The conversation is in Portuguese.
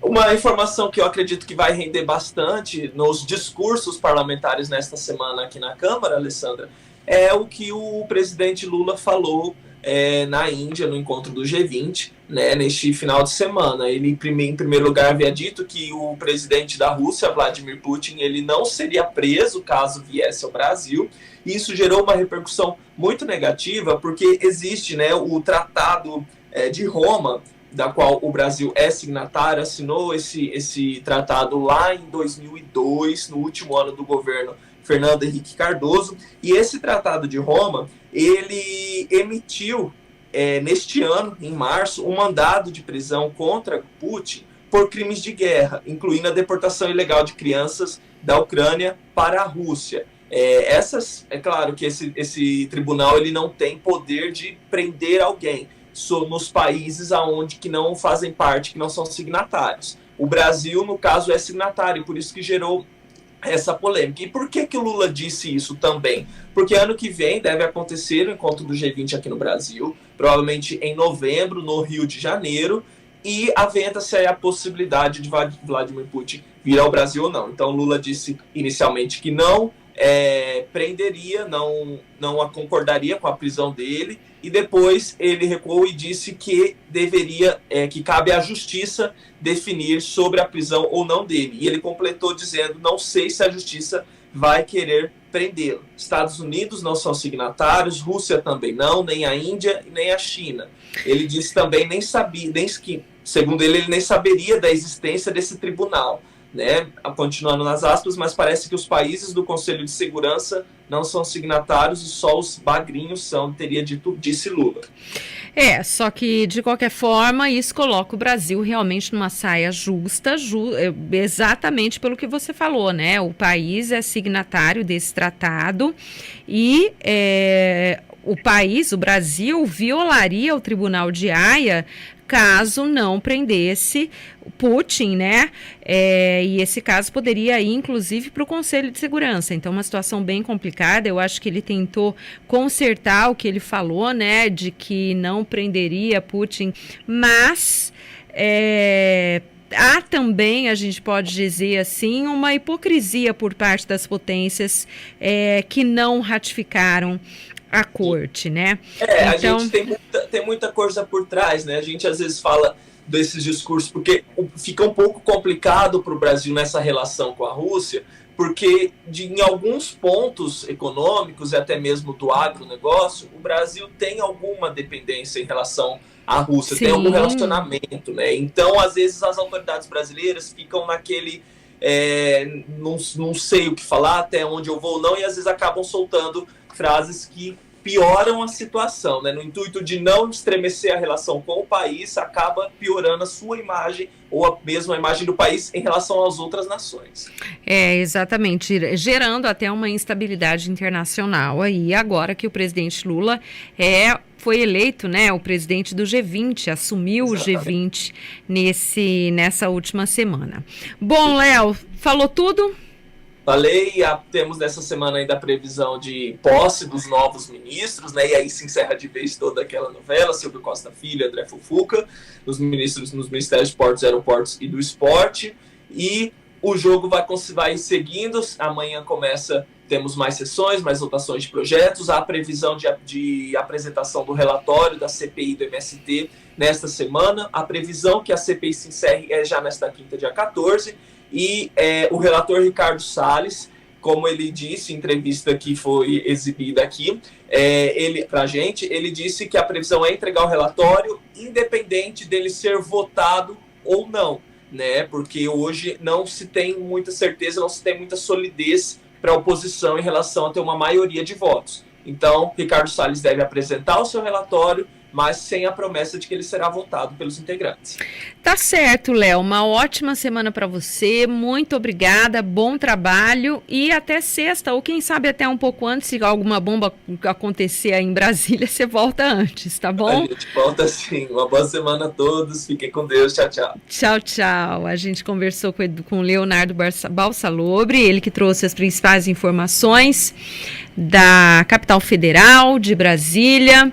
Uma informação que eu acredito que vai render bastante nos discursos parlamentares nesta semana aqui na Câmara, Alessandra, é o que o presidente Lula falou na Índia, no encontro do G20, né, neste final de semana. Ele, em primeiro lugar, havia dito que o presidente da Rússia, Vladimir Putin, ele não seria preso caso viesse ao Brasil. E isso gerou uma repercussão muito negativa, porque existe, né, o Tratado de Roma, da qual o Brasil é signatário, assinou esse tratado lá em 2002, no último ano do governo Fernando Henrique Cardoso, e esse Tratado de Roma, ele emitiu, neste ano, em março, um mandado de prisão contra Putin por crimes de guerra, incluindo a deportação ilegal de crianças da Ucrânia para a Rússia. É claro que esse tribunal ele não tem poder de prender alguém nos países aonde que não fazem parte, que não são signatários. O Brasil, no caso, é signatário, por isso que gerou essa polêmica. E por que o Lula disse isso também? Porque ano que vem deve acontecer o encontro do G20 aqui no Brasil, provavelmente em novembro, no Rio de Janeiro, e aventa-se aí a possibilidade de Vladimir Putin vir ao Brasil ou não. Então Lula disse inicialmente que não prenderia, não concordaria com a prisão dele, e depois ele recuou e disse que que cabe à justiça definir sobre a prisão ou não dele. E ele completou dizendo: não sei se a justiça vai querer prendê-lo. Estados Unidos não são signatários, Rússia também não, nem a Índia nem a China. Ele disse também segundo ele nem saberia da existência desse tribunal, né? Continuando nas aspas, mas parece que os países do Conselho de Segurança não são signatários e só os bagrinhos são, disse Lula. Só que, de qualquer forma, isso coloca o Brasil realmente numa saia justa, exatamente pelo que você falou, né? O país é signatário desse tratado e o Brasil, violaria o Tribunal de Haia caso não prendesse Putin, né? E esse caso poderia ir, inclusive, para o Conselho de Segurança. Então, uma situação bem complicada. Eu acho que ele tentou consertar o que ele falou, né? De que não prenderia Putin, mas há também, a gente pode dizer assim, uma hipocrisia por parte das potências que não ratificaram a corte, né? Então, a gente tem muita coisa por trás, né? A gente às vezes fala desses discursos porque fica um pouco complicado para o Brasil nessa relação com a Rússia, porque em alguns pontos econômicos e até mesmo do agronegócio, o Brasil tem alguma dependência em relação à Rússia, sim, tem algum relacionamento, né? Então, às vezes, as autoridades brasileiras ficam naquele não sei o que falar, até onde eu vou, não, e às vezes acabam soltando frases que pioram a situação, né? No intuito de não estremecer a relação com o país, acaba piorando a sua imagem ou mesmo a imagem do país em relação às outras nações. Exatamente, gerando até uma instabilidade internacional. Aí agora que o presidente Lula foi eleito, né, o presidente do G20, assumiu Exatamente. O G20 nessa última semana. Bom, Léo, falou tudo? Falei, temos nessa semana ainda a previsão de posse dos novos ministros, né? E aí se encerra de vez toda aquela novela, Silvio Costa Filho, André Fufuca, nos ministérios de Portos, Aeroportos e do Esporte. E o jogo vai seguindo, amanhã temos mais sessões, mais votações de projetos, há a previsão de apresentação do relatório da CPI do MST nesta semana, a previsão que a CPI se encerre é já nesta quinta, dia 14, e o relator Ricardo Salles, como ele disse em entrevista que foi exibida aqui, pra gente, ele disse que a previsão é entregar o relatório independente dele ser votado ou não, né? Porque hoje não se tem muita certeza, não se tem muita solidez para a oposição em relação a ter uma maioria de votos. Então, Ricardo Salles deve apresentar o seu relatório, mas sem a promessa de que ele será votado pelos integrantes. Tá certo, Léo. Uma ótima semana para você. Muito obrigada, bom trabalho e até sexta, ou quem sabe até um pouco antes, se alguma bomba acontecer aí em Brasília, você volta antes, tá bom? A gente volta sim. Uma boa semana a todos. Fiquem com Deus. Tchau, tchau. Tchau, tchau. A gente conversou com o Leonardo Balsalobre, ele que trouxe as principais informações da capital federal, de Brasília.